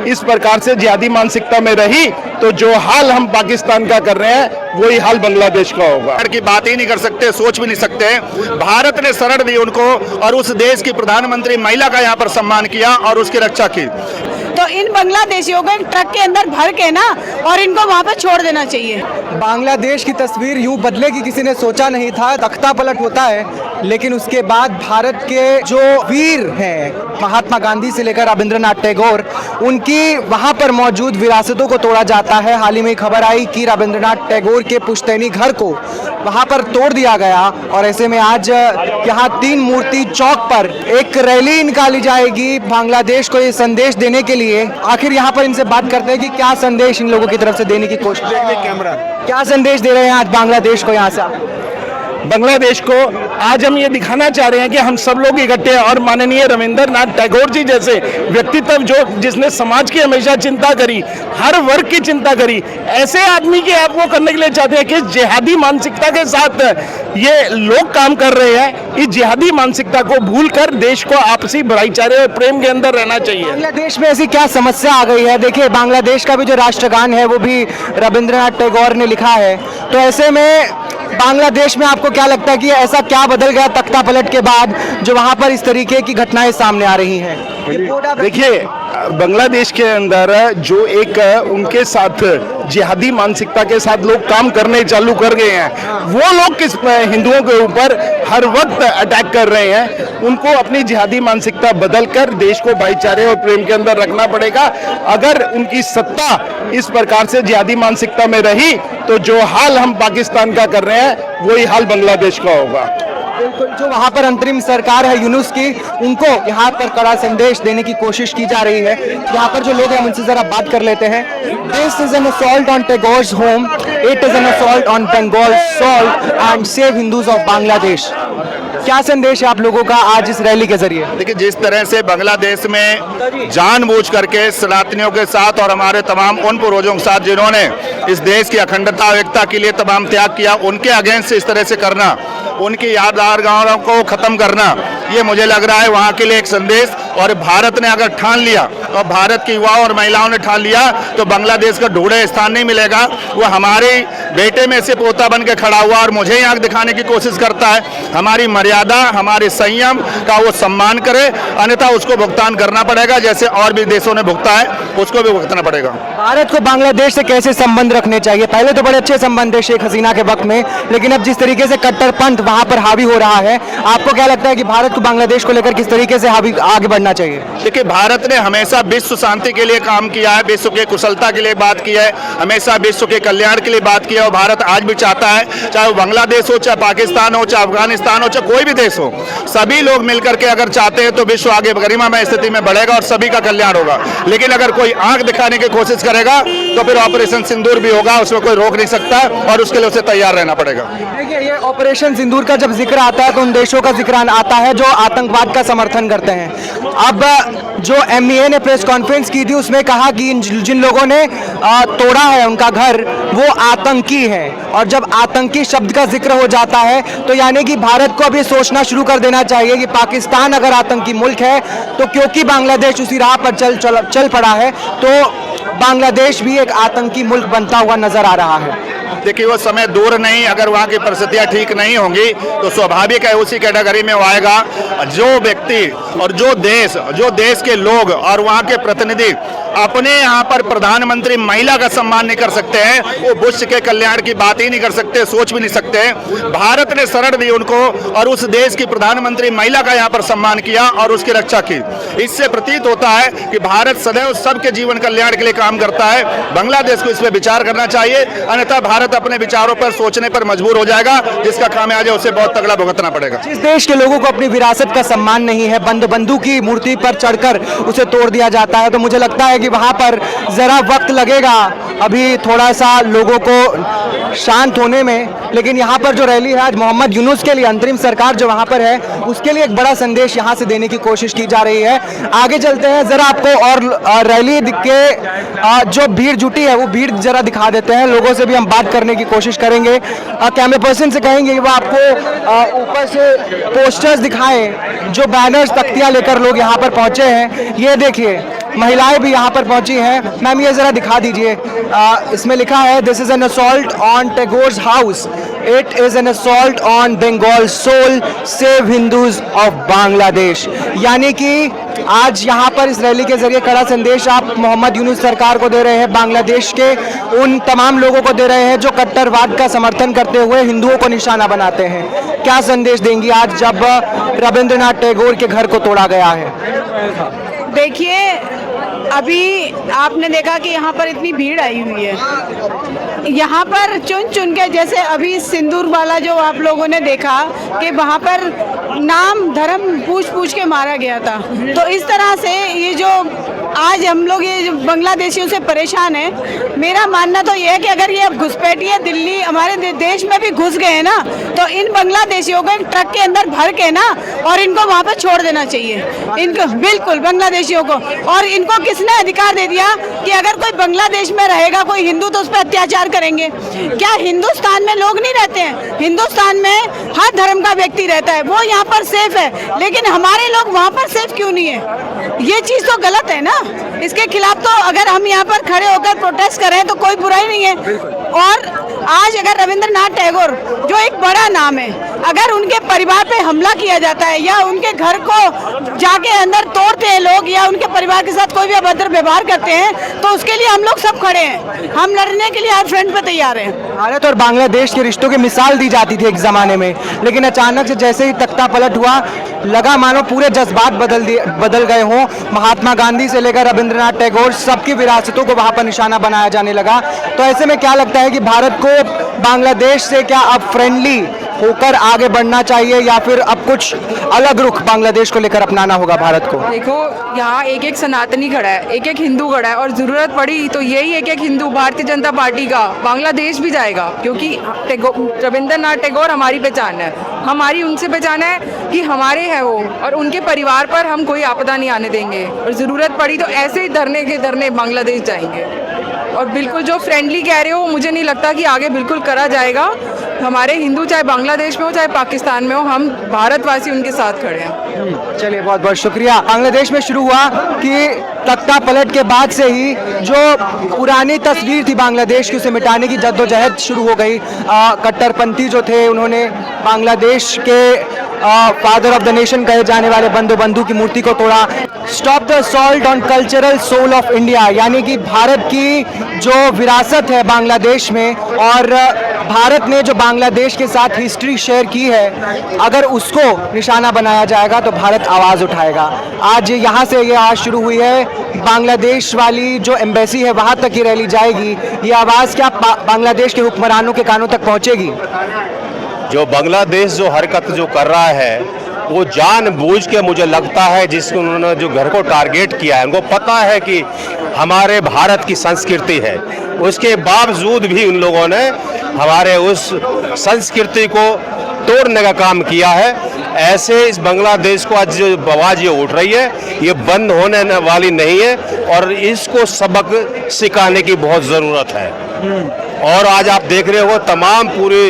इस प्रकार से जिहादी मानसिकता में रही तो जो हाल हम पाकिस्तान का कर रहे हैं वही हाल बांग्लादेश का होगा। की बात ही नहीं कर सकते, सोच भी नहीं सकते। भारत ने शरण दी उनको और उस देश की प्रधानमंत्री महिला का यहाँ पर सम्मान किया और उसकी रक्षा की। तो इन बांग्लादेशियों को ट्रक के अंदर भर के ना और इनको वहाँ पर छोड़ देना चाहिए। बांग्लादेश की तस्वीर यूं बदलेगी किसी ने सोचा नहीं था। तख्ता पलट होता है लेकिन उसके बाद भारत के जो वीर हैं महात्मा गांधी से लेकर रविंद्रनाथ टैगोर, उनकी वहां पर मौजूद विरासतों को तोड़ा जाता है। हाल ही में खबर आई कि रविंद्रनाथ टैगोर के पुश्तैनी घर को वहां पर तोड़ दिया गया और ऐसे में आज यहाँ 3 मूर्ति चौक पर एक रैली निकाली जाएगी बांग्लादेश को ये संदेश देने के लिए। आखिर यहाँ पर इनसे बात करते हैं कि क्या संदेश इन लोगों की तरफ से देने की कोशिश, क्या संदेश दे रहे हैं आज बांग्लादेश को यहाँ से? बांग्लादेश को आज हम ये दिखाना चाह रहे हैं कि हम सब लोग इकट्ठे हैं और माननीय रविंद्रनाथ टैगोर जी जैसे व्यक्तित्व जो जिसने समाज की हमेशा चिंता करी, हर वर्ग की चिंता करी, ऐसे आदमी की आप वो करने के लिए चाहते हैं कि जिहादी मानसिकता के साथ ये लोग काम कर रहे हैं। इस जिहादी मानसिकता को भूलकर देश को आपसी भाईचारे और प्रेम के अंदर रहना चाहिए। बांग्लादेश में ऐसी क्या समस्या आ गई है? देखिए बांग्लादेश का भी जो राष्ट्रगान है वो भी रविंद्रनाथ टैगोर ने लिखा है। तो ऐसे में बांग्लादेश में आपको क्या लगता है कि ऐसा क्या बदल गया तख्ता पलट के बाद जो वहां पर इस तरीके की घटनाएं सामने आ रही हैं? देखिए बांग्लादेश के अंदर जो एक उनके साथ जिहादी मानसिकता के साथ लोग काम करने चालू कर गए हैं, वो लोग किस हिंदुओं के ऊपर हर वक्त अटैक कर रहे हैं। उनको अपनी जिहादी मानसिकता बदलकर देश को भाईचारे और प्रेम के अंदर रखना पड़ेगा। अगर उनकी सत्ता इस प्रकार से जिहादी मानसिकता में रही तो जो हाल हम पाकिस्तान का कर रहे हैं वही हाल बांग्लादेश का होगा। बिल्कुल, जो वहाँ पर अंतरिम सरकार है यूनुस की, उनको यहाँ पर कड़ा संदेश देने की कोशिश की जा रही है। यहाँ पर जो लोग हैं उनसे जरा बात कर लेते हैं। This is an assault on Tagore's home, it is an assault on Bengal salt and save Hindus of Bangladesh. क्या संदेश है आप लोगों का आज इस रैली के जरिए? देखिए जिस तरह से बांग्लादेश में जानबूझ करके सनातनियों के साथ और हमारे तमाम उन पूर्वजों के साथ जिन्होंने इस देश की अखंडता और एकता के लिए तमाम त्याग किया, उनके अगेंस्ट इस तरह से करना, उनकी यादगारों को खत्म करना, ये मुझे लग रहा है वहाँ के लिए एक संदेश। और भारत ने अगर ठान लिया और भारत की युवाओं और महिलाओं ने ठान लिया तो बांग्लादेश का ढूंढे स्थान नहीं मिलेगा। वो हमारे बेटे में से पोता बन के खड़ा हुआ और मुझे ही आंख दिखाने की कोशिश करता है। हमारी मर्यादा, हमारे संयम का वो सम्मान करे, अन्यथा उसको भुगतान करना पड़ेगा जैसे और भी देशों ने भुगता है, उसको भी भुगतना पड़ेगा। भारत को बांग्लादेश से कैसे संबंध रखने चाहिए? पहले तो बड़े अच्छे संबंध थे शेख हसीना के वक्त में, लेकिन अब जिस तरीके से कट्टरपंथ वहां पर हावी हो रहा है, आपको क्या लगता है कि भारत को बांग्लादेश को लेकर किस तरीके से आगे बढ़ना चाहिए? देखिए भारत ने हमेशा विश्व शांति के लिए काम किया है, विश्व के कुशलता के लिए बात की है, हमेशा विश्व के कल्याण के लिए बात की है। और भारत आज भी चाहता है, चाहे वो बांग्लादेश हो, चाहे पाकिस्तान हो, चाहे अफगानिस्तान हो, चाहे कोई भी देश हो, सभी लोग मिलकर के अगर चाहते हैं तो विश्व आगे गरिमामय स्थिति में बढ़ेगा और सभी का कल्याण होगा। लेकिन अगर कोई आंख दिखाने की कोशिश करेगा तो फिर ऑपरेशन सिंदूर भी होगा, उसमें कोई रोक नहीं सकता और उसके लिए उसे तैयार रहना पड़ेगा। देखिए ये ऑपरेशन सिंदूर का जब जिक्र आता है तो उन देशों का जिक्र आता है जो आतंकवाद का समर्थन करते हैं। अब जो MEA ने प्रेस कॉन्फ्रेंस की थी उसमें कहा कि जिन लोगों ने तोड़ा है उनका घर वो आतंकी है, और जब आतंकी शब्द का जिक्र हो जाता है तो यानी कि भारत को अब ये सोचना शुरू कर देना चाहिए कि पाकिस्तान अगर आतंकी मुल्क है तो क्योंकि बांग्लादेश उसी राह पर चल पड़ा है तो बांग्लादेश भी एक आतंकी मुल्क बनता हुआ नजर आ रहा है। देखिए वो समय दूर नहीं, अगर वहाँ की परिस्थितियाँ ठीक नहीं होंगी तो स्वाभाविक है उसी कैटेगरी में वो आएगा। जो व्यक्ति और जो देश के लोग और वहाँ के प्रतिनिधि अपने यहाँ पर प्रधानमंत्री महिला का सम्मान नहीं कर सकते हैं, वो बुश के कल्याण की बात ही नहीं कर सकते, सोच भी नहीं सकते। भारत ने शरण दी उनको और उस देश की प्रधानमंत्री महिला का यहाँ पर सम्मान किया और उसकी रक्षा की। इससे प्रतीत होता है कि भारत सदैव सबके जीवन कल्याण के लिए काम करता है। बांग्लादेश को इस पर विचार करना चाहिए, अन्यथा भारत अपने विचारों पर सोचने पर मजबूर हो जाएगा, जिसका खामियाजा उसे बहुत तगड़ा भुगतना पड़ेगा। जिस देश के लोगों को अपनी विरासत का सम्मान नहीं है, बंधु की मूर्ति पर चढ़कर उसे तोड़ दिया जाता है, तो मुझे लगता है कि वहां पर जरा वक्त लगेगा अभी थोड़ा सा लोगों को शांत होने में। लेकिन यहाँ पर जो रैली है आज मोहम्मद यूनुस के लिए, अंतरिम सरकार जो वहाँ पर है उसके लिए एक बड़ा संदेश यहाँ से देने की कोशिश की जा रही है। आगे चलते हैं, जरा आपको और रैली के जो भीड़ जुटी है वो भीड़ जरा दिखा देते हैं। लोगों से भी हम बात करने की कोशिश करेंगे। कैमरा पर्सन से कहेंगे कि वो आपको ऊपर से पोस्टर्स दिखाएं, जो बैनर्स तख्तियाँ लेकर लोग यहाँ पर पहुँचे हैं। ये देखिए महिलाएं भी यहाँ पर पहुंची हैं। मैम ये जरा दिखा दीजिए, इसमें लिखा है this is an assault on Tagore's house, it is an assault on Bengal soul, save Hindus of Bangladesh. यानी कि आज यहाँ पर इस रैली के जरिए कड़ा संदेश आप मोहम्मद यूनुस सरकार को दे रहे हैं, बांग्लादेश के उन तमाम लोगों को दे रहे हैं जो कट्टरवाद का समर्थन करते हुए हिंदुओं को निशाना बनाते हैं। क्या संदेश देंगी आज जब रविंद्रनाथ टैगोर के घर को तोड़ा गया है? देखिए, अभी आपने देखा कि यहाँ पर इतनी भीड़ आई हुई है। यहाँ पर चुन चुन के, जैसे अभी सिंदूर वाला जो आप लोगों ने देखा कि वहाँ पर नाम धर्म पूछ पूछ के मारा गया था, तो इस तरह से ये जो आज हम लोग ये बांग्लादेशियों से परेशान हैं, मेरा मानना तो ये है कि अगर ये अब घुसपैठिए दिल्ली हमारे देश में भी घुस गए हैं ना, तो इन बांग्लादेशियों को एक ट्रक के अंदर भर के ना और इनको वहाँ पर छोड़ देना चाहिए, इनको बिल्कुल बांग्लादेशियों को। और इनको किसने अधिकार दे दिया कि अगर कोई बांग्लादेश में रहेगा कोई हिंदू तो उस पर अत्याचार करेंगे? क्या हिंदुस्तान में लोग नहीं रहते हैं? हिंदुस्तान में हर धर्म का व्यक्ति रहता है, वो यहाँ पर सेफ है, लेकिन हमारे लोग वहाँ पर सेफ क्यों नहीं है? ये चीज़ तो गलत है ना। इसके खिलाफ तो अगर हम यहाँ पर खड़े होकर प्रोटेस्ट करें तो कोई बुराई नहीं है। और आज अगर रविंद्रनाथ टैगोर जो एक बड़ा नाम है, अगर उनके परिवार पे हमला किया जाता है या उनके घर को जाके अंदर तोड़ते हैं लोग या उनके परिवार के साथ कोई भी अभद्र व्यवहार करते हैं, तो उसके लिए हम लोग सब खड़े हैं, हम लड़ने के लिए हर फ्रंट पे तैयार हैं। भारत और बांग्लादेश के रिश्तों की मिसाल दी जाती थी एक जमाने में, लेकिन अचानक से जैसे ही तख्ता पलट हुआ, लगा मानो पूरे जज्बात बदल गए हों। महात्मा गांधी से लेकर रविंद्रनाथ टैगोर सबकी विरासतों को वहाँ पर निशाना बनाया जाने लगा। तो ऐसे में क्या लगता है कि भारत को बांग्लादेश से क्या अब फ्रेंडली होकर आगे बढ़ना चाहिए या फिर अब कुछ अलग रुख बांग्लादेश को लेकर अपनाना होगा भारत को? देखो, यहाँ एक एक सनातनी खड़ा है, एक एक हिंदू खड़ा है, और ज़रूरत पड़ी तो यही एक एक हिंदू भारतीय जनता पार्टी का बांग्लादेश भी जाएगा, क्योंकि रविंद्रनाथ टैगोर हमारी पहचान है, हमारी उनसे पहचान है कि हमारे हैं वो, और उनके परिवार पर हम कोई आपदा नहीं आने देंगे, और ज़रूरत पड़ी तो ऐसे ही धरने बांग्लादेश जाएंगे। और बिल्कुल जो फ्रेंडली कह रहे हो, मुझे नहीं लगता कि आगे बिल्कुल करा जाएगा। हमारे हिंदू चाहे बांग्लादेश में हो चाहे पाकिस्तान में हो, हम भारतवासी उनके साथ खड़े हैं। चलिए, बहुत बहुत शुक्रिया। बांग्लादेश में शुरू हुआ कि तख्ता पलट के बाद से ही जो पुरानी तस्वीर थी बांग्लादेश की, उसे मिटाने की जद्दोजहद शुरू हो गई। कट्टरपंथी जो थे उन्होंने बांग्लादेश के फादर ऑफ द नेशन कहे जाने वाले बंधु की मूर्ति को तोड़ा। Stop the assault on cultural soul of India, यानी कि भारत की जो विरासत है बांग्लादेश में, और भारत ने जो बांग्लादेश के साथ हिस्ट्री शेयर की है, अगर उसको निशाना बनाया जाएगा तो भारत आवाज़ उठाएगा। आज यहाँ से ये आज शुरू हुई है, बांग्लादेश वाली जो एम्बेसी है वहाँ तक ये रैली जाएगी। ये आवाज़ क्या बांग्लादेश के हुक्मरानों के कानों तक पहुँचेगी? जो बांग्लादेश जो हरकत जो कर रहा है वो जानबूझ के, मुझे लगता है, जिसको उन्होंने जो घर को टारगेट किया है, उनको पता है कि हमारे भारत की संस्कृति है, उसके बावजूद भी उन लोगों ने हमारे उस संस्कृति को तोड़ने का काम किया है। ऐसे इस बांग्लादेश को आज जो आवाज़ ये उठ रही है, ये बंद होने वाली नहीं है, और इसको सबक सिखाने की बहुत ज़रूरत है। और आज आप देख रहे हो तमाम पूरे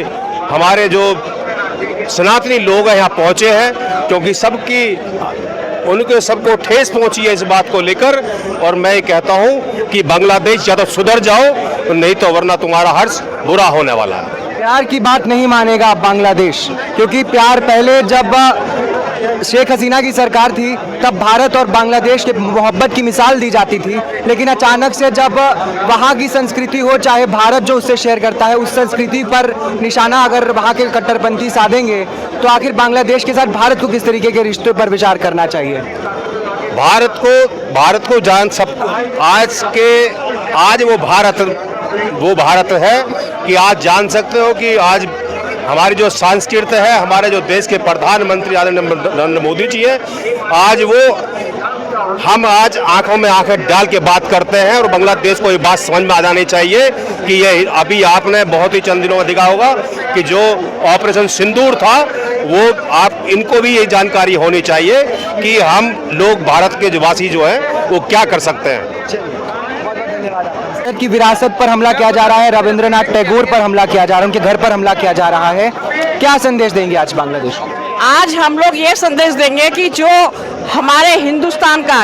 हमारे जो सनातनी लोग हैं यहाँ पहुँचे हैं, क्योंकि सबको ठेस पहुँची है इस बात को लेकर। और मैं कहता हूँ कि बांग्लादेश या तो सुधर जाओ, नहीं तो वरना तुम्हारा हर्ष बुरा होने वाला है। प्यार की बात नहीं मानेगा बांग्लादेश, क्योंकि प्यार पहले जब शेख हसीना की सरकार थी तब भारत और बांग्लादेश के मोहब्बत की मिसाल दी जाती थी, लेकिन अचानक से जब वहाँ की संस्कृति हो, चाहे भारत जो उससे शेयर करता है, उस संस्कृति पर निशाना अगर वहाँ के कट्टरपंथी साधेंगे, तो आखिर बांग्लादेश के साथ भारत को किस तरीके के रिश्तों पर विचार करना चाहिए? भारत को जान सब आज वो भारत है कि आज जान सकते हो कि आज हमारी जो संस्कृति है, हमारे जो देश के प्रधानमंत्री नरेंद्र मोदी जी है, हम आज आंखों में आंखें डाल के बात करते हैं। और बांग्लादेश को ये बात समझ में आ जानी चाहिए कि ये अभी आपने बहुत ही चंद दिनों में देखा होगा कि जो ऑपरेशन सिंदूर था, वो आप इनको भी ये जानकारी होनी चाहिए कि हम लोग भारत के वासी जो हैं वो क्या कर सकते हैं। भारत की विरासत पर हमला किया जा रहा है, रविंद्रनाथ टैगोर पर हमला किया जा रहा है, उनके घर पर हमला किया जा रहा है। क्या संदेश देंगे आज बांग्लादेश को? आज हम लोग ये संदेश देंगे कि जो हमारे हिंदुस्तान का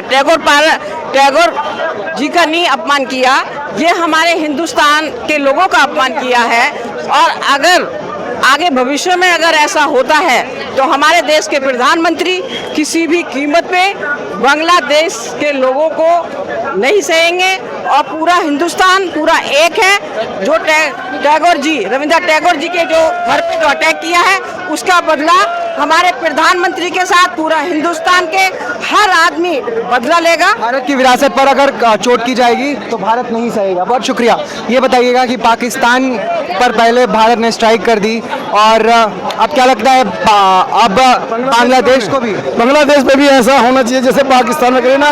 टैगोर जी का नहीं अपमान किया, ये हमारे हिंदुस्तान के लोगों का अपमान किया है। और अगर आगे भविष्य में अगर ऐसा होता है तो हमारे देश के प्रधानमंत्री किसी भी कीमत पे बांग्लादेश के लोगों को नहीं सहेंगे। और पूरा हिंदुस्तान पूरा एक है। जो टैगोर जी, रविंद्रनाथ टैगोर जी के जो घर पे जो अटैक किया है उसका बदला हमारे प्रधानमंत्री के साथ पूरा हिंदुस्तान के हर आदमी बदला लेगा। भारत की विरासत पर अगर चोट की जाएगी तो भारत नहीं सहेगा। बहुत शुक्रिया। ये बताइएगा कि पाकिस्तान पर पहले भारत ने स्ट्राइक कर दी और अब क्या लगता है अब बांग्लादेश को भी, बांग्लादेश में भी ऐसा होना चाहिए जैसे पाकिस्तान में करे ना,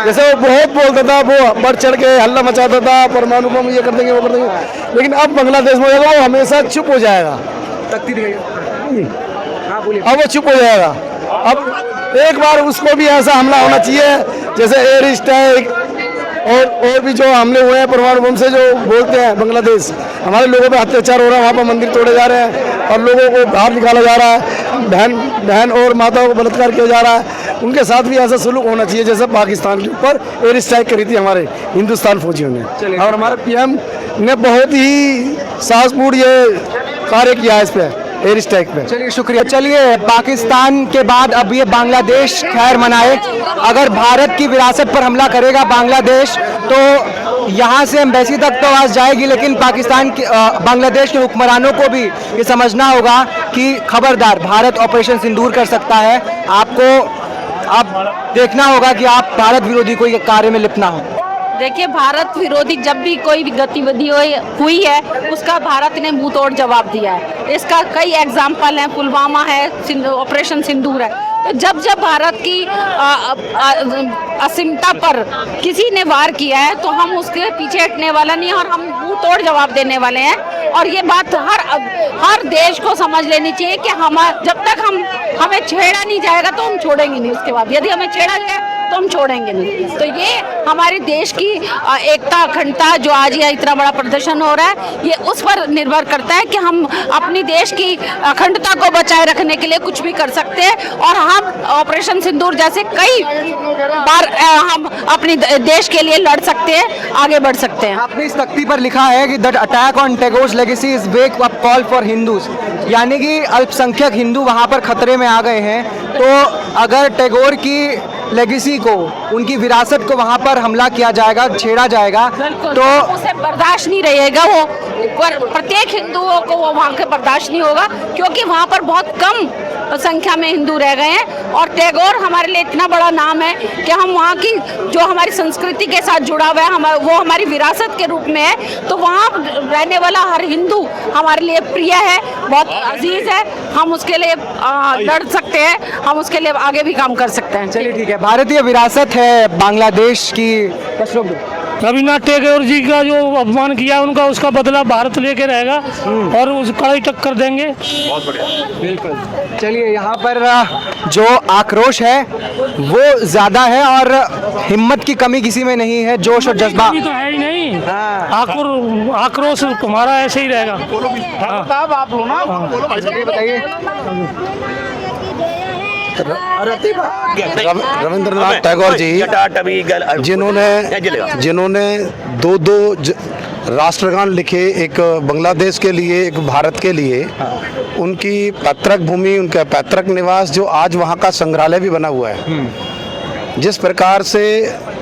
जैसे वो बहुत बोलता था, वो बढ़ चढ़ के हल्ला मचाता था, परमाणु बम ये कर देंगे वो कर देंगे, लेकिन अब बांग्लादेश में होगा वो हमेशा चुप हो जाएगा। अब वो चुप हो जाएगा। अब एक बार उसको भी ऐसा हमला होना चाहिए जैसे एयर स्ट्राइक और भी जो हमले हुए हैं परमाणु बम से, जो बोलते हैं बांग्लादेश, हमारे लोगों पे अत्याचार हो रहा है, वहाँ पर मंदिर तोड़े जा रहे हैं और लोगों को बाहर निकाला जा रहा है, बहन और माताओं को बलात्कार किया जा रहा है। उनके साथ भी ऐसा सलूक होना चाहिए जैसे पाकिस्तान के ऊपर एयर स्ट्राइक करी थी हमारे हिंदुस्तान फौजियों ने, और हमारे पीएम ने बहुत ही साहसपूर्ण ये कार्य किया है इस पे एयर स्ट्राइक पे। चलिए शुक्रिया। चलिए, पाकिस्तान के बाद अब ये बांग्लादेश खैर मनाए। अगर भारत की विरासत पर हमला करेगा बांग्लादेश तो यहाँ से एम्बेसी तक तो आवाज जाएगी, लेकिन पाकिस्तान के बांग्लादेश के हुक्मरानों को भी ये समझना होगा कि खबरदार, भारत ऑपरेशन सिंदूर कर सकता है। आपको अब देखना होगा कि आप भारत विरोधी कोई कार्य में लिप्त ना हो। देखिए, भारत विरोधी जब भी कोई भी गतिविधि हुई है उसका भारत ने मुंह तोड़ जवाब दिया है। इसका कई एग्जाम्पल हैं, पुलवामा है, ऑपरेशन सिंदूर है। तो जब जब भारत की असीमता पर किसी ने वार किया है तो हम उसके पीछे हटने वाला नहीं है और हम मुंह तोड़ जवाब देने वाले हैं। और ये बात हर देश को समझ लेनी चाहिए कि जब तक हमें छेड़ा नहीं जाएगा तो हम छोड़ेंगे नहीं। उसके बाद यदि हमें छेड़ा जाए तो हम छोड़ेंगे नहीं। तो ये हमारे देश की एकता, अखंडता, जो आज ये इतना बड़ा प्रदर्शन हो रहा है, ये उस पर निर्भर करता है कि हम अपनी देश की अखंडता को बचाए रखने के लिए कुछ भी कर सकते हैं। और हम ऑपरेशन सिंदूर जैसे कई बार हम अपने देश के लिए लड़ सकते हैं, आगे बढ़ सकते हैं। आपने इस तख्ती पर लिखा है कि that attack on Tagore's legacy is wake up call for Hindus, यानी कि अल्पसंख्यक हिंदू वहाँ पर खतरे में आ गए हैं। तो अगर टैगोर की लेगेसी को, उनकी विरासत को वहाँ पर हमला किया जाएगा, छेड़ा जाएगा तो उसे बर्दाश्त नहीं रहेगा। वो प्रत्येक हिंदुओं को वो वहाँ के बर्दाश्त नहीं होगा, क्योंकि वहाँ पर बहुत कम संख्या में हिंदू रह गए हैं। और टैगोर हमारे लिए इतना बड़ा नाम है कि हम वहाँ की जो हमारी संस्कृति के साथ जुड़ा हुआ है, वो हमारी विरासत के रूप में है। तो वहाँ रहने वाला हर हिंदू हमारे लिए प्रिय है, बहुत अजीज है। हम उसके लिए लड़ सकते हैं, हम उसके लिए आगे भी काम कर सकते हैं। चलिए ठीक है। भारतीय विरासत है बांग्लादेश की। रविन्द्रनाथ टैगोर जी का जो अपमान किया उनका, उसका बदला भारत लेके रहेगा और उस कड़ाई टक्कर देंगे। बहुत बढ़िया, बिल्कुल। चलिए, यहाँ पर जो आक्रोश है वो ज़्यादा है और हिम्मत की कमी किसी में नहीं है, जोश और जज्बा तो है ही नहीं। आक्रोश हमारा ऐसे ही रहेगा। आप लो ना, बताइए। रविंद्रनाथ टैगोर जी जिन्होंने दो राष्ट्रगान लिखे, एक बांग्लादेश के लिए, एक भारत के लिए, उनकी पैतृक भूमि, उनका पैतृक निवास जो आज वहाँ का संग्रहालय भी बना हुआ है, जिस प्रकार से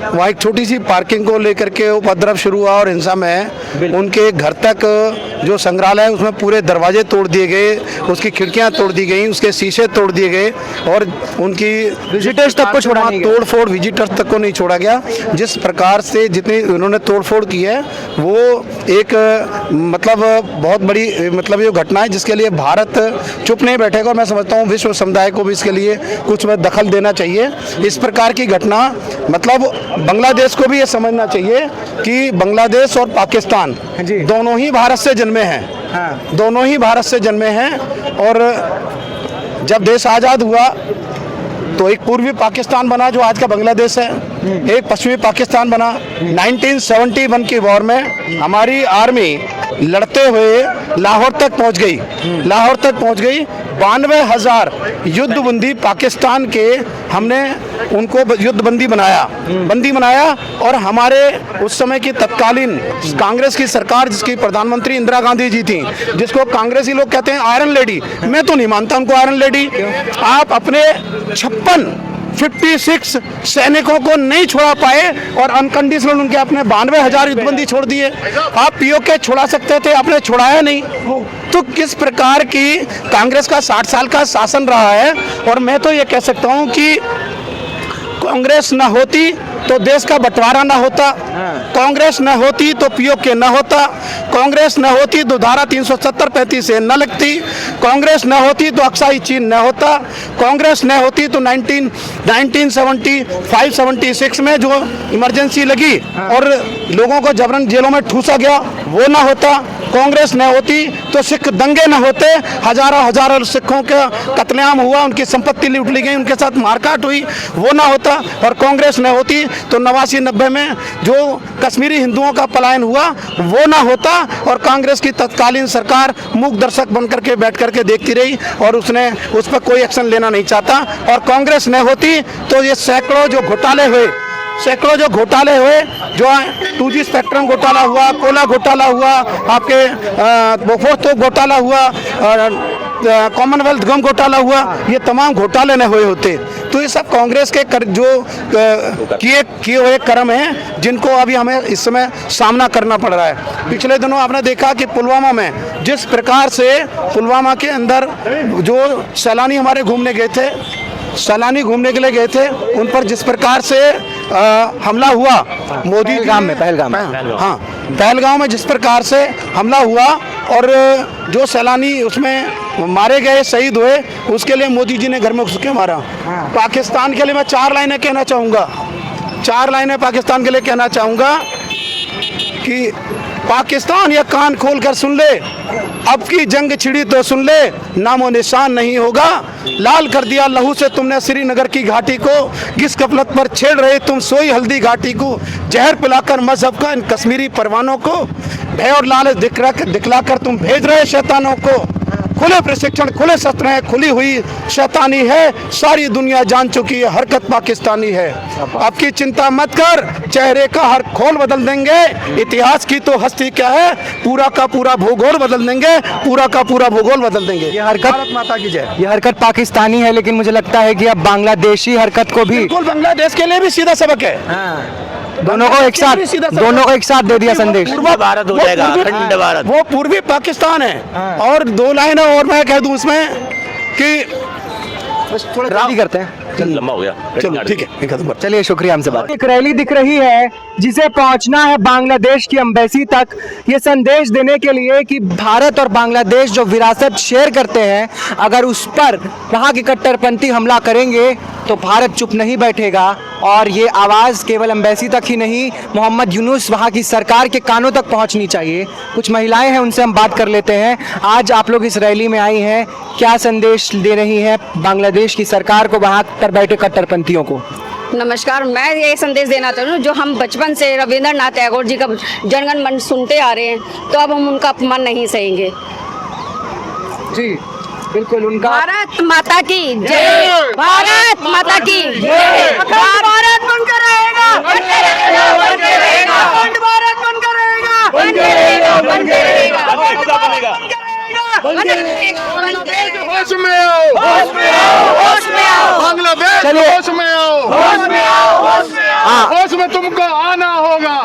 वहाँ एक छोटी सी पार्किंग को लेकर के उपद्रव शुरू हुआ और हिंसा में उनके घर तक जो संग्रहालय है उसमें पूरे दरवाजे तोड़ दिए गए, उसकी खिड़कियां तोड़ दी गई, उसके शीशे तोड़ दिए गए और उनकी विजिटर्स तक को छोड़ा नहीं, तोड़ फोड़ विजिटर्स तक को नहीं छोड़ा गया। जिस प्रकार से जितनी उन्होंने तोड़ फोड़ की है वो एक बहुत बड़ी ये घटना है जिसके लिए भारत चुप नहीं बैठेगा। और मैं समझता हूँ विश्व समुदाय को भी इसके लिए कुछ दखल देना चाहिए। इस प्रकार की घटना बांग्लादेश को भी ये समझना चाहिए कि बांग्लादेश और पाकिस्तान दोनों ही भारत से जन्मे हैं, दोनों ही भारत से जन्मे हैं। और जब देश आज़ाद हुआ तो एक पूर्वी पाकिस्तान बना जो आज का बांग्लादेश है, एक पश्चिमी पाकिस्तान बना। 1971 की वॉर में हमारी आर्मी लड़ते हुए लाहौर तक पहुंच गई। लाहौर तक पहुंच गई। 92,000 युद्धबंदी पाकिस्तान के हमने उनको युद्धबंदी बनाया और हमारे उस समय की तत्कालीन कांग्रेस की सरकार, जिसकी प्रधानमंत्री इंदिरा गांधी जी थी, जिसको कांग्रेसी लोग कहते हैं आयरन लेडी, मैं तो नहीं मानता उनको आयरन लेडी। आप अपने 56 सैनिकों को नहीं छोड़ा पाए और अनकंडीशनल उनके अपने 92,000 युद्धबंदी छोड़ दिए। आप पीओके छोड़ा सकते थे, आपने छोड़ाया नहीं। तो किस प्रकार की कांग्रेस का 60 साल का शासन रहा है। और मैं तो ये कह सकता हूँ कि कांग्रेस न होती तो देश का बंटवारा न होता, कांग्रेस न होती तो पीओके न होता, कांग्रेस न होती तो धारा 370-35 से न लगती, कांग्रेस न होती तो अक्साई चीन न होता, कांग्रेस न होती तो 1975-76 में जो इमरजेंसी लगी और लोगों को जबरन जेलों में ठूसा गया वो ना होता, कांग्रेस न होती तो सिख दंगे न होते, हजारों सिखों का कत्लेआम हुआ, उनकी संपत्ति लूट ली गई, उनके साथ मारकाट हुई, वो ना होता। और कांग्रेस न होती तो 89-90 में जो कश्मीरी हिंदुओं का पलायन हुआ वो ना होता। और कांग्रेस की तत्कालीन सरकार मूक दर्शक बनकर के बैठ करके देखती रही और उसने उस पर कोई एक्शन लेना नहीं चाहता। और कांग्रेस न होती तो ये सैकड़ों जो घोटाले हुए, जो 2G स्पेक्ट्रम घोटाला हुआ, कोला घोटाला हुआ, आपके बोफोर्स तोप घोटाला हुआ, कॉमनवेल्थ गम घोटाला हुआ, ये तमाम घोटाले न हुए होते। तो ये सब कांग्रेस के जो किए हुए कर्म हैं जिनको अभी हमें इस समय सामना करना पड़ रहा है। पिछले दिनों आपने देखा कि पुलवामा में जिस प्रकार से पुलवामा के अंदर जो सैलानी हमारे घूमने के लिए गए थे उन पर जिस प्रकार से हमला हुआ, मोदी पहलगाम में जिस प्रकार से हमला हुआ और जो सैलानी उसमें मारे गए, शहीद हुए, उसके लिए मोदी जी ने घर में घुस के मारा। पाकिस्तान के लिए मैं 4 लाइनें पाकिस्तान के लिए कहना चाहूँगा कि पाकिस्तान ये कान खोल कर सुन ले, अब की जंग छिड़ी तो सुन ले, नामो निशान नहीं होगा। लाल कर दिया लहू से तुमने श्रीनगर की घाटी को, किस गफलत पर छेड़ रहे तुम सोई हल्दी घाटी को, जहर पिलाकर मजहब का इन कश्मीरी परवानों को, भय और लालच दिखलाकर तुम भेज रहे शैतानों को। खुले प्रशिक्षण, खुले शस्त्र हैं, खुली हुई शैतानी है, सारी दुनिया जान चुकी है हरकत पाकिस्तानी है। आपकी चिंता मत कर, चेहरे का हर खोल बदल देंगे, इतिहास की तो हस्ती क्या है, पूरा का पूरा भूगोल बदल देंगे, ये हरकत भारत माता की जय। ये हरकत पाकिस्तानी है, लेकिन मुझे लगता है कि अब बांग्लादेशी हरकत को भी, बिल्कुल बांग्लादेश के लिए भी सीधा सबक है। दोनों को एक साथ दे दिया संदेश। भारत हो जाएगा, अखंड भारत। वो पूर्वी पाकिस्तान है। और 2 लाइनें और मैं कह दूं इसमें कि थोड़ा जल्दी करते हैं, लंबा हो गया, चलो ठीक है, चलिए शुक्रिया हमसे बात। एक रैली दिख रही है जिसे पहुंचना है बांग्लादेश की एम्बेसी तक, ये संदेश देने के लिए कि भारत और बांग्लादेश जो विरासत शेयर करते हैं, अगर उस पर वहाँ के कट्टरपंथी हमला करेंगे तो भारत चुप नहीं बैठेगा। और ये आवाज़ केवल एम्बेसी तक ही नहीं, मोहम्मद यूनुस वहाँ की सरकार के कानों तक पहुँचनी चाहिए। कुछ महिलाएं हैं, उनसे हम बात कर लेते हैं। आज आप लोग इस रैली में आई हैं, क्या संदेश दे रही हैं बांग्लादेश की सरकार को, वहाँ पर बैठे कट्टरपंथियों को? नमस्कार, मैं ये संदेश देना चाहती हूँ, जो हम बचपन से रविंद्रनाथ टैगोर जी का जनगण मन सुनते आ रहे हैं, तो अब हम उनका अपमान नहीं सहेंगे। जी बिल्कुल, उनका भारत माता की जय, भारत माता की जय, भारत बनकर रहेगा, भारत बनकर रहेगा। होश में आओ, बांग्लादेश, होश में आओ, होश में तुमको आना होगा,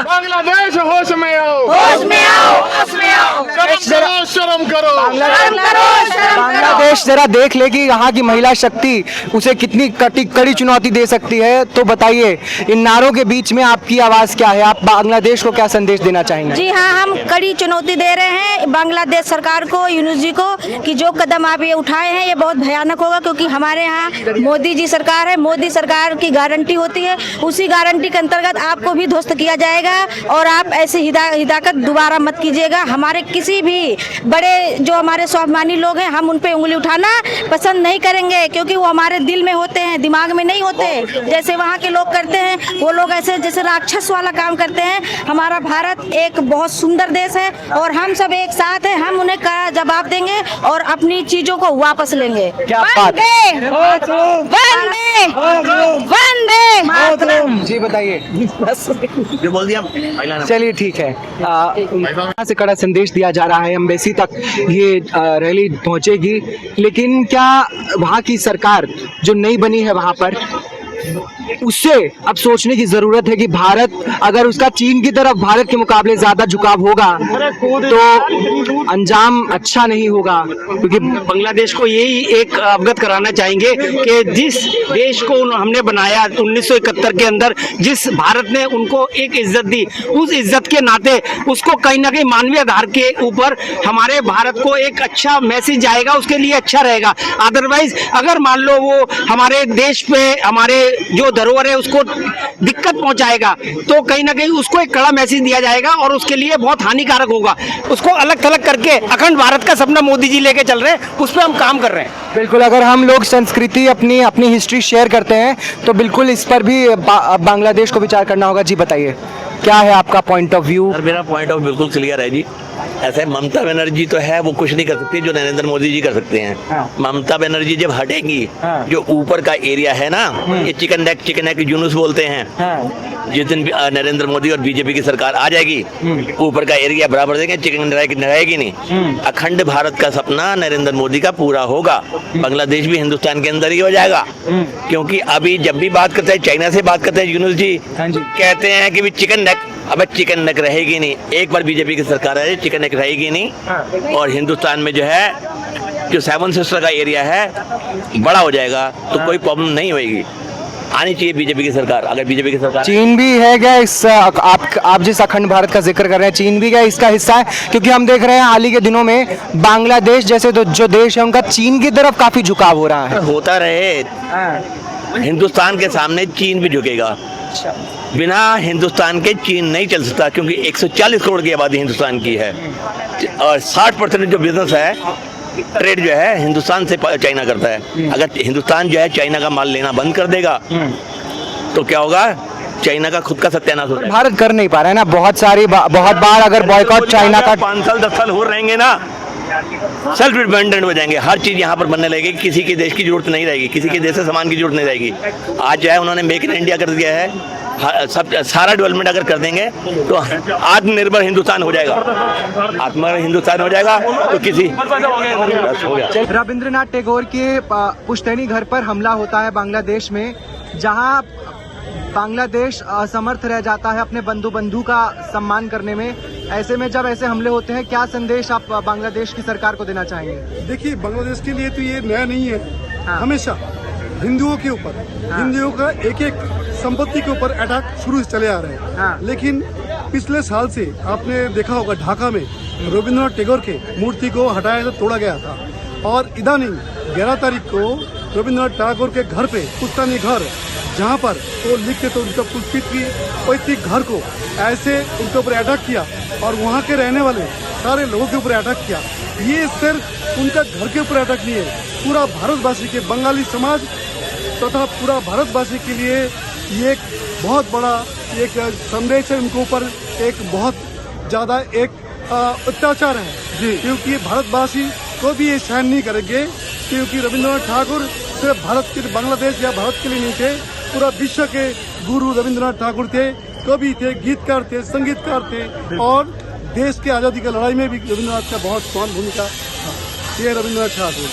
बांग्लादेश होश में आओ, शर्म करो। बांग्लादेश जरा देख ले कि यहाँ की महिला शक्ति उसे कितनी कड़ी चुनौती दे सकती है। तो बताइए, इन नारों के बीच में आपकी आवाज़ क्या है, आप बांग्लादेश को क्या संदेश देना चाहेंगे? जी हाँ, हम कड़ी चुनौती दे रहे हैं बांग्लादेश सरकार को, यूनुस जी को, कि जो कदम आप ये उठाए हैं ये बहुत भयानक होगा, क्योंकि हमारे यहाँ मोदी जी सरकार है, मोदी सरकार की गारंटी होती है, उसी गारंटी के अंतर्गत आपको भी ध्वस्त किया जाएगा। और आप ऐसी हिदाकत दोबारा मत कीजिएगा। हमारे किसी भी बड़े जो हमारे स्वाभिमानी लोग हैं, हम उन पे उंगली उठाना पसंद नहीं करेंगे, क्योंकि वो हमारे दिल में होते हैं, दिमाग में नहीं होते जैसे वहाँ के लोग करते हैं। वो लोग ऐसे जैसे राक्षस वाला काम करते हैं। हमारा भारत एक बहुत सुंदर देश है और हम सब एक साथ हैं। हम उन्हें कड़ा जवाब देंगे और अपनी चीजों को वापस लेंगे। क्या बात। वंदे वंदे मातरम। जी बताइए। जो बोल दिया। चलिए ठीक है। यहाँ से कड़ा संदेश दिया जा रहा है, एम्बेसी तक ये रैली पहुंचेगी, लेकिन क्या वहाँ की सरकार जो नई बनी है वहाँ पर उससे अब सोचने की जरूरत है कि भारत अगर उसका चीन की तरफ भारत के मुकाबले ज्यादा झुकाव होगा तो अंजाम अच्छा नहीं होगा। क्योंकि बांग्लादेश को यही एक अवगत कराना चाहेंगे कि जिस देश को हमने बनाया 1971 के अंदर, जिस भारत ने उनको एक इज्जत दी, उस इज्जत के नाते उसको कहीं ना कहीं मानवीय आधार के ऊपर हमारे भारत को एक अच्छा मैसेज जाएगा, उसके लिए अच्छा रहेगा। अदरवाइज अगर मान लो वो हमारे देश पे हमारे जो धरोहर है उसको दिक्कत पहुंचाएगा तो कहीं ना कहीं उसको एक कड़ा मैसेज दिया जाएगा और उसके लिए बहुत हानिकारक होगा। उसको अलग थलग करके अखंड भारत का सपना मोदी जी लेके चल रहे हैं, उस पर हम काम कर रहे हैं। बिल्कुल, अगर हम लोग संस्कृति अपनी हिस्ट्री शेयर करते हैं तो बिल्कुल इस पर भी बांग्लादेश को विचार करना होगा। जी बताइए, क्या है आपका पॉइंट ऑफ व्यू? मेरा पॉइंट ऑफ बिल्कुल क्लियर है जी। ऐसे ममता बनर्जी तो है, वो कुछ नहीं कर सकती जो नरेंद्र मोदी जी कर सकते हैं। हाँ। ममता बनर्जी जब हटेंगी, हाँ। जो ऊपर का एरिया है ना, ये चिकन नेक जुनूस बोलते हैं। हाँ। जिस दिन नरेंद्र मोदी और बीजेपी की सरकार आ जाएगी, ऊपर का एरिया बराबर देंगे, चिकन नेक रहेगी नहीं। अखंड भारत का सपना नरेंद्र मोदी का पूरा होगा। बांग्लादेश भी हिंदुस्तान के अंदर ही हो जाएगा। क्योंकि अभी जब भी बात करते हैं, चाइना से बात करते हैं, यूनुस जी कहते हैं कि चिकन नेक, अब चिकन नेक रहेगी नहीं। एक बार बीजेपी की सरकार है, चिकन नेक रहेगी नहीं। और हिंदुस्तान में जो है, जो 7 सिस्टर का एरिया है बड़ा हो जाएगा, तो कोई प्रॉब्लम नहीं होगी। आनी चाहिए बीजेपी की सरकार। अगर बीजेपी की सरकार, चीन भी है क्या इस आप जिस अखंड भारत का जिक्र कर रहे हैं, चीन भी क्या इसका हिस्सा है? क्योंकि हम देख रहे हैं हाल ही के दिनों में बांग्लादेश जैसे जो देश है उनका चीन की तरफ काफी झुकाव हो रहा है। होता रहे, हिंदुस्तान के सामने चीन भी झुकेगा। बिना हिंदुस्तान के चीन नहीं चल सकता, क्योंकि 140 करोड़ की आबादी हिंदुस्तान की है और 60% जो बिजनेस है, ट्रेड जो है हिंदुस्तान से चाइना करता है। अगर हिंदुस्तान जो है चाइना का माल लेना बंद कर देगा तो क्या होगा? चाइना का खुद का सत्यानाश होगा। भारत कर नहीं पा रहा है ना, बहुत बार अगर बॉयकॉट चाइना का 5 साल 10 साल हो रहेंगे ना, सेल्फ डिपेंडेंट हो जाएंगे। हर चीज यहाँ पर बनने लगेगी, किसी के देश की जरूरत नहीं रहेगी, किसी के देश से सामान की जरूरत नहीं रहेगी। आज जो है उन्होंने मेक इन इंडिया कर दिया है, सब सारा डेवलपमेंट अगर कर देंगे तो आत्मनिर्भर हिंदुस्तान हो जाएगा। आत्मनिर्भर हिंदुस्तान हो जाएगा तो किसी हो गया। रविंद्रनाथ टैगोर के पुश्तैनी घर पर हमला होता है बांग्लादेश में, जहां बांग्लादेश असमर्थ रह जाता है अपने बंधु का सम्मान करने में। ऐसे में जब ऐसे हमले होते हैं, क्या संदेश आप बांग्लादेश की सरकार को देना चाहेंगे? देखिए, बांग्लादेश के लिए तो ये नया नहीं है। हाँ। हमेशा हिंदुओं के ऊपर, हाँ, हिंदुओं का एक संपत्ति के ऊपर अटैक शुरू से चले आ रहे हैं। हाँ। लेकिन पिछले साल से आपने देखा होगा, ढाका में रविंद्रनाथ टैगोर के मूर्ति को हटाया था, तोड़ा गया था। और इदानी 11 तारीख को रविंद्रनाथ टैगोर के घर पे, पुश्तैनी घर, जहाँ पर वो लिखते थे उनका पैतृक घर को ऐसे उनके ऊपर अटैक किया और वहाँ के रहने वाले सारे लोगों के ऊपर अटैक किया। ये सिर्फ उनका घर के ऊपर अटैक नहीं है, पूरा भारतवासी के, बंगाली समाज तथा पूरा भारतवासी के लिए ये एक बहुत बड़ा एक संदेश है। उनके ऊपर एक बहुत ज़्यादा एक अत्याचार है, क्योंकि भारतवासी को भी ये सहन नहीं करेंगे। क्योंकि रविंद्रनाथ ठाकुर सिर्फ भारत के, बांग्लादेश या भारत के लिए नहीं थे, पूरा विश्व के गुरु रविंद्रनाथ ठाकुर थे, कवि थे, गीतकार थे, संगीतकार थे और देश के आज़ादी की लड़ाई में भी रविंद्रनाथ का बहुत स्वान भूमिका था। ये रविंद्रनाथ ठाकुर।